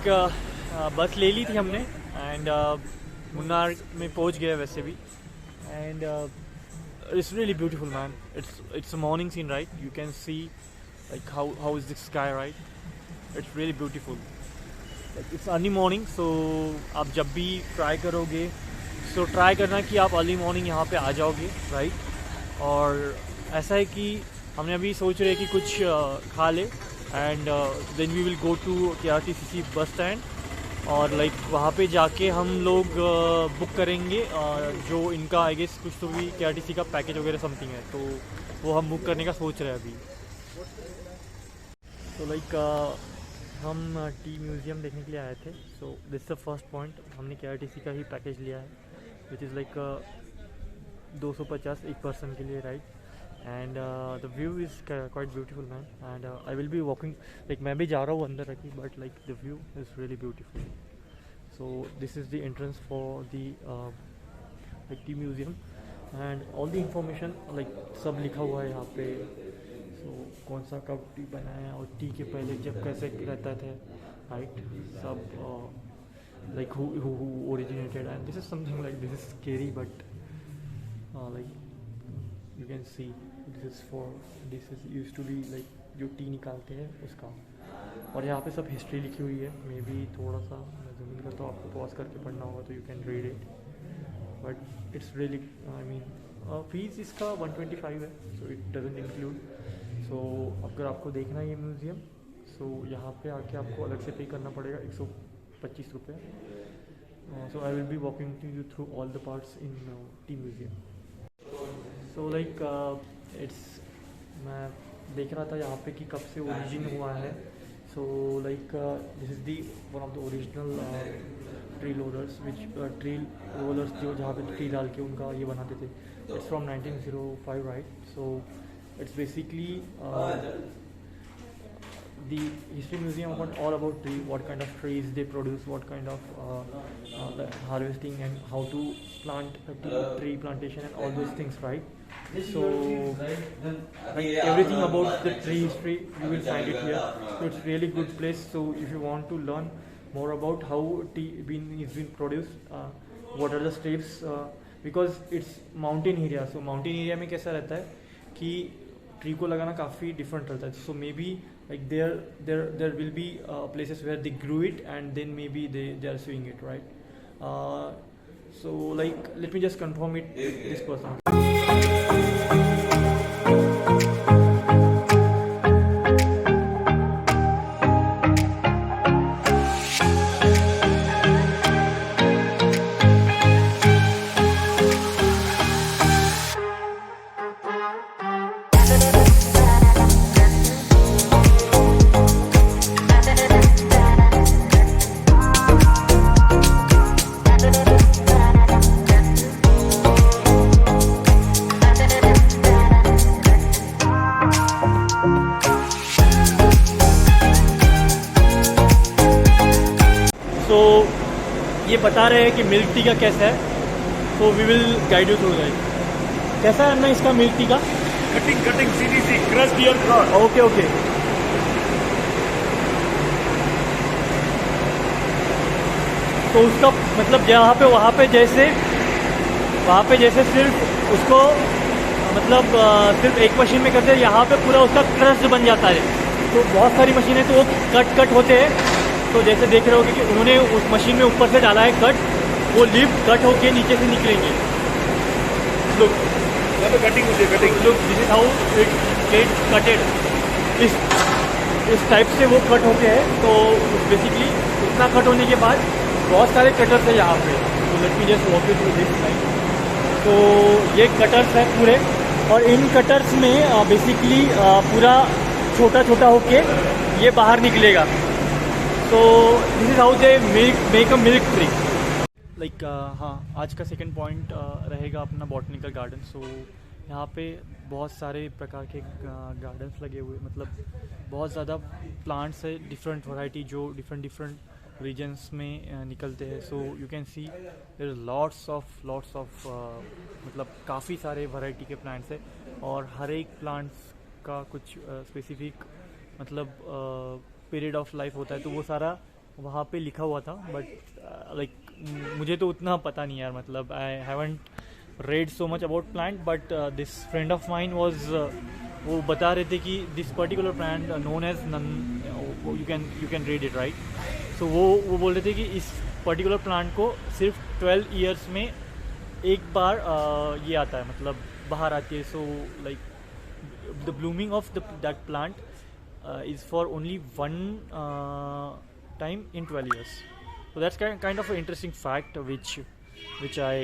बस ले ली थी हमने एंड मुन्नार में पहुंच गए वैसे भी and it's really beautiful, man. It's a morning scene, right? You can see like how is the sky, right? It's really beautiful. Like it's early morning, so आप जब भी ट्राई करोगे so ट्राई करना कि आप अर्ली मॉर्निंग यहाँ पे आ जाओगे, right? और ऐसा है कि हमने अभी सोच रहे कि कुछ खा ले and then we will go to KRTCC bus stand और लाइक वहाँ पे जाके हम लोग बुक करेंगे जो इनका आई गेस कुछ तो भी KRTC का पैकेज वगैरह समथिंग है, तो वो हम बुक करने का सोच रहे हैं अभी। तो लाइक हम टी म्यूज़ियम देखने के लिए आए थे। So this the first point, हमने KRTC का ही पैकेज लिया है विच इज़ लाइक 250 एक पर्सन के लिए, right? And the view is quite beautiful, man. And I will be walking, like मैं भी जा रहा हूँ अंदर रखी, but like the view is really beautiful. So this is the entrance for the like T museum and all the information like सब लिखा हुआ है यहाँ पे। सो कौन सा कब टी बनाया और टी के पहले जब कैसे रहता था, राइट? सब like who originated, and this is something like this is scary, but like you can see this is used to be like जो टी निकालते हैं उसका। और यहाँ पे सब हिस्ट्री लिखी हुई है। मे बी थोड़ा सा मैं जमीन का तो आपको पॉज करके पढ़ना होगा तो you can read it, but it's really I mean fees इसका 125 है, सो इट डजंट इंक्लूड। सो अगर आपको देखना है ये म्यूज़ियम, सो यहाँ पे आके आपको अलग से पे करना पड़ेगा 125 रुपये। So I will be walking you through all the parts in the museum. So like it's, मैं देख रहा था यहाँ पे कि कब से ओरिजिन हुआ है। सो like this is the one of the original tree loaders which tree rollers जो जहाँ पे ट्री डाल के उनका ये बनाते थे। It's from 1905, right? So it's basically the history museum about all about tree, what kind of trees they produce, what kind of harvesting and how to plant tree plantation and all those things, right? So like everything about the tree history you will find it here. So it's really good place. So if you want to learn more about how tea is been produced, what are the steps, because it's mountain area. So mountain area में कैसा रहता है कि tree को लगाना काफ़ी different रहता है। So maybe like there will be places where they grew it and then maybe they are suing it, right? So like let me just confirm it with this person. तो ये बता रहे हैं कि milk tea का कैसा है, तो we will guide you through that. कैसा है ना इसका मिल्क टी का? कटिंग सीधी crush dear cross. Okay okay. तो उसका मतलब वहाँ पे जैसे सिर्फ उसको मतलब सिर्फ एक मशीन में करते हैं, यहाँ पे पूरा उसका क्रश बन जाता है। तो बहुत सारी मशीनें तो वो कट होते हैं। तो जैसे देख रहे होगे कि उन्होंने उस मशीन में ऊपर से डाला है कट, वो लिप कट होके नीचे से निकलेंगे। Look cutting look this is how it get cutted. इस टाइप से वो कट होते हैं। तो बेसिकली इतना कट होने के बाद बहुत सारे कटर्स है यहाँ पे। तो late me just walk you through this side. तो ये कटर्स है पूरे, और इन कटर्स में बेसिकली पूरा छोटा छोटा होके ये बाहर निकलेगा। तो this is how they make a milk tree. Like हाँ, आज का सेकंड पॉइंट रहेगा अपना बॉटनिकल गार्डन। सो यहाँ पे बहुत सारे प्रकार के गार्डन्स लगे हुए, मतलब बहुत ज़्यादा प्लांट्स है, डिफरेंट वैरायटी जो डिफरेंट रीजन्स में निकलते हैं। So you can see there is lots of मतलब काफ़ी सारे वैरायटी के प्लांट्स है, और हर एक प्लांट्स का कुछ स्पेसिफिक मतलब पीरियड ऑफ लाइफ होता है। तो वो सारा वहाँ पे लिखा हुआ था, बट लाइक मुझे तो उतना पता नहीं यार, मतलब I haven't read so much about plant, but this friend of mine was वो बता रहे थे कि this particular plant known as you can read it right. So वो बोल रहे थे कि इस particular plant को सिर्फ 12 years में एक बार ये आता है, मतलब बाहर आती है. So like the blooming of that plant is for only one time in 12 years. So that's kind of an interesting fact which I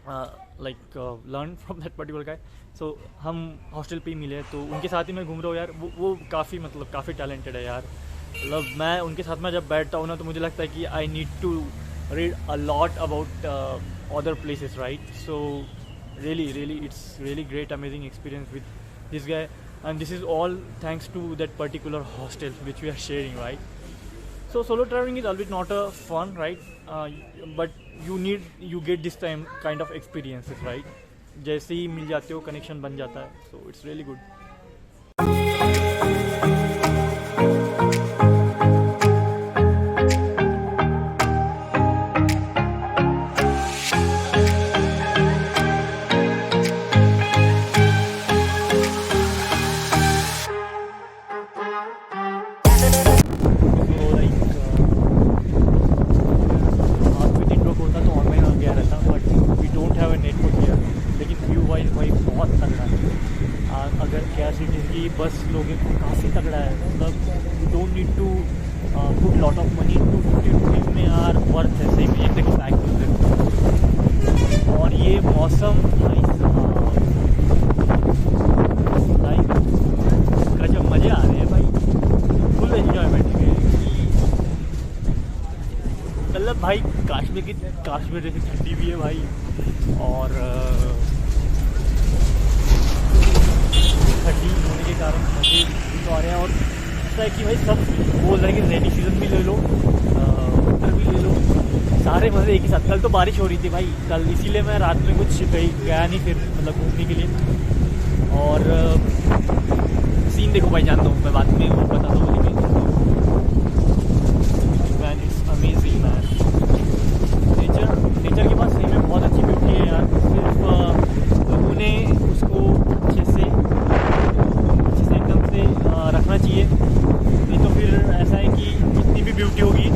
learn from that particular guy. So हम हॉस्टल पे ही मिले, तो उनके साथ ही मैं घूम रहा हूँ यार. वो काफ़ी टैलेंटेड है यार. मतलब मैं उनके साथ में जब बैठता हूँ ना, तो मुझे लगता है कि I need to read a lot about other places, right. So really it's really great amazing experience with this guy, and this is all thanks to that particular hostel which we are sharing, right. So solo traveling is always not a fun, right? But you get this time kind of experiences, right? जैसे ही मिल जाते हो connection बन जाता है, so it's really good. बस लोगे तो काफ़ी तगड़ा है, मतलब you don't need to put lot of money. 250 rupees में यार वर्थ है सही में, एकदम फैक्ट. और ये मौसम लाइक गजब मज़े आ रहे हैं भाई, फुल एंजॉयमेंट है. मतलब भाई काश्मीर जैसी ठंडी भी है भाई, और ठंडी होने के कारण मज़े तो आ रहे हैं. और ऐसा है कि भाई सब बोल रहे हैं कि रेनी सीज़न भी ले लो, विंटर भी ले लो, सारे मज़े एक ही साथ. कल तो बारिश हो रही थी भाई, कल इसीलिए मैं रात में कुछ कहीं गया नहीं फिर, मतलब घूमने के लिए. और सीन देखो भाई, जानता हूँ मैं बाद में वो बताता हूँ, लेकिन man it's amazing man. Nature के पास सही में बहुत अच्छी ब्यूटी है यार. सिर्फ लोगों ने उसको अच्छे से एकदम से रखना चाहिए. नहीं तो फिर ऐसा है कि जितनी भी ब्यूटी होगी,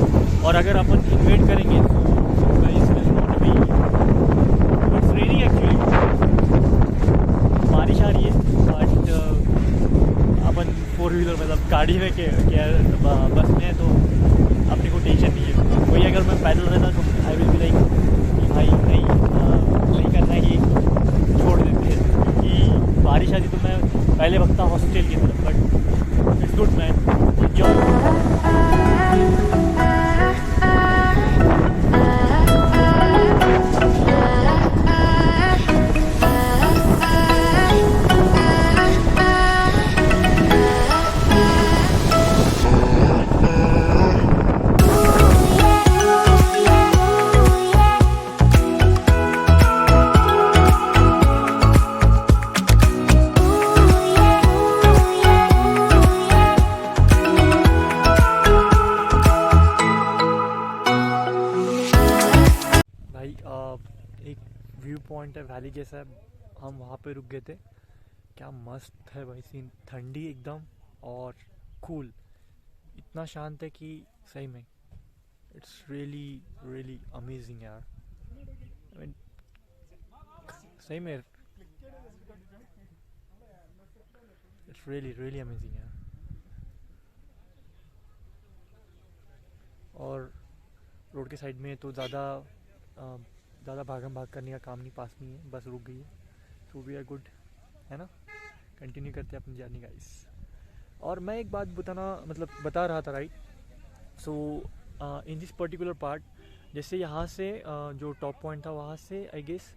और अगर अपन इन्वेट करेंगे तो इट्स रेनिंग एक्चुअली, बारिश आ रही है, बट अपन 4 व्हीलर मतलब गाड़ी में बस में है, तो अपने को टेंशन नहीं है. वही अगर मैं पैदल रहता तो आई विल बी लाइक कि भाई नहीं करना है, ये छोड़ देते हैं. क्योंकि बारिश आती तो मैं पहले वक्ता हॉस्टल की तरफ, but it's good man, enjoy. एक व्यू पॉइंट है वैली जैसा है, हम वहाँ पे रुक गए थे. क्या मस्त है भाई सीन, ठंडी एकदम और कूल, इतना शांत है कि सही में इट्स रियली अमेजिंग यार. I mean, सही में इट्स रियली अमेजिंग यार. और रोड के साइड में तो ज़्यादा भागम भाग करने का काम नहीं, पास में ही है, बस रुक गई है. सो वी आर गुड, है ना. कंटिन्यू करते हैं अपनी जर्नी गाइस. और मैं एक बात बता रहा था, right. So in this particular part, जैसे यहाँ से जो टॉप पॉइंट था वहाँ से I guess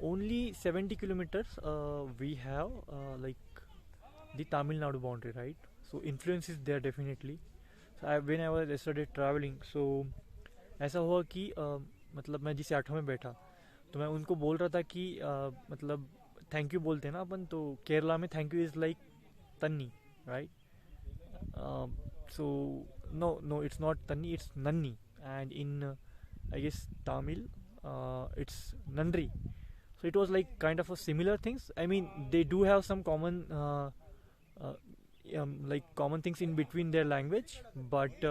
only 70 kilometres we have like the Tamil Nadu boundary, right. So influence is there definitely. When I was yesterday travelling, so ऐसा हुआ कि मतलब मैं जिस ऑटो में बैठा, तो मैं उनको बोल रहा था कि मतलब थैंक यू बोलते हैं ना अपन, तो केरला में थैंक यू इज़ लाइक तन्नी, right. So no, it's not Tanni, it's Nanni, and in I guess Tamil, it's Nandri. So it was like kind of a similar things. I mean, they do have some common like common things in between their language, but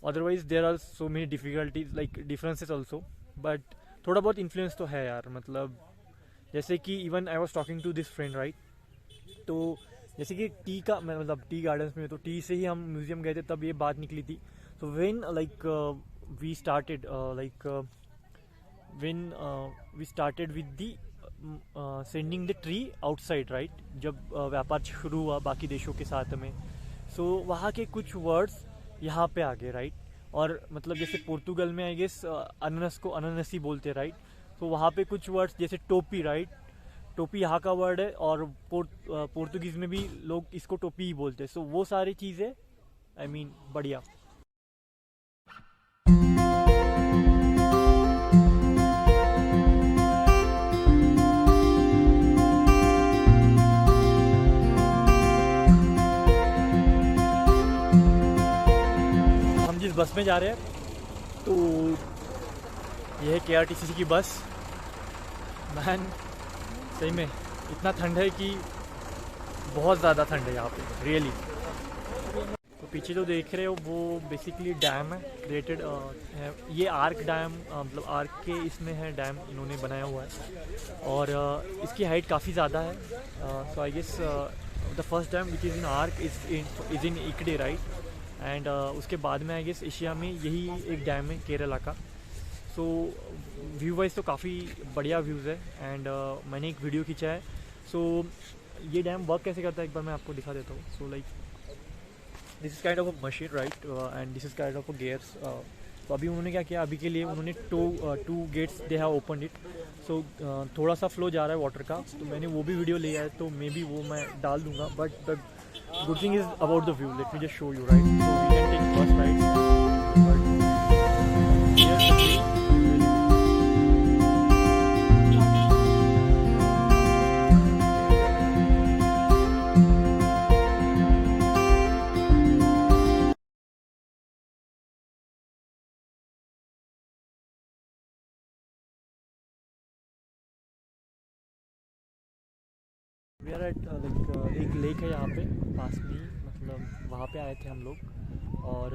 otherwise there are so many difficulties like differences also. But थोड़ा बहुत influence तो है यार, मतलब जैसे कि even I was talking to this friend right, तो जैसे कि टी का मतलब टी गार्डन्स में, तो टी से ही हम म्यूजियम गए थे, तब ये बात निकली थी. So when like we started we started with the sending the tree outside right, जब व्यापार शुरू हुआ बाकी देशों के साथ में. सो वहाँ के कुछ वर्ड्स यहाँ पे आ गए राइट. और मतलब जैसे पोर्तुगल में आई गेस अनानस को अनानसी बोलते राइट. तो वहाँ पे कुछ वर्ड्स जैसे टोपी राइट, टोपी यहाँ का वर्ड है, और पोर्तुगीज़ में भी लोग इसको टोपी ही बोलते हैं. सो वो सारी चीज़ें आई मीन बढ़िया. हम जिस बस में जा रहे हैं तो ये है KRTC की बस. मैन सही में इतना ठंड है कि बहुत ज़्यादा ठंड है यहाँ पे रियली. तो पीछे जो देख रहे हो वो बेसिकली डैम है क्रिएटेड है. ये आर्क डैम मतलब आर्क के इसमें है डैम इन्होंने बनाया हुआ है, और इसकी हाइट काफ़ी ज़्यादा है. So I guess the first dam which is in arch is in इकडे राइट. एंड उसके बाद में आई गेस एशिया में यही एक डैम है केरला का. सो व्यू वाइज तो काफ़ी बढ़िया व्यूज़ है. एंड मैंने एक वीडियो खींचा है. सो ये डैम वर्क कैसे करता है एक बार मैं आपको दिखा देता हूँ. So like this is kind of a machine right, and this is kind of a gears. तो अभी उन्होंने क्या किया, अभी के लिए उन्होंने two gates they have open it. So थोड़ा सा फ्लो जा रहा है वाटर का, तो मैंने वो भी वीडियो लिया है, तो मे बी वो मैं डाल दूँगा. But the good thing is about the view. Let me just show you right. So we can take first right. We are at like एक लेक है यहाँ पे पास में ही, मतलब वहाँ पे आए थे हम लोग, और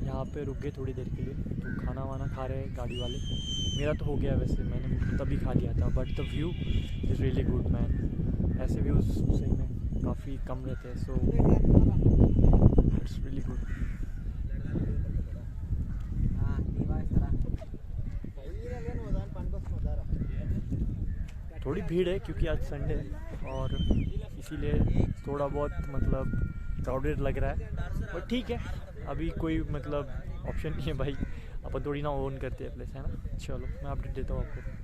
यहाँ पे रुक गए थोड़ी देर के लिए. तो खाना वाना खा रहे हैं गाड़ी वाले. मेरा तो हो गया वैसे, मैंने तभी खा लिया था. But the view is really good man. ऐसे व्यूज़ सही में काफ़ी कम रहते हैं. So it's really good. थोड़ी भीड़ है क्योंकि आज संडे है, और इसीलिए थोड़ा बहुत मतलब क्राउडेड लग रहा है. बट ठीक है, अभी कोई मतलब ऑप्शन नहीं है भाई, अपन थोड़ी ना ओन करते हैं प्लेस है ना. चलो मैं अपडेट देता हूँ आपको.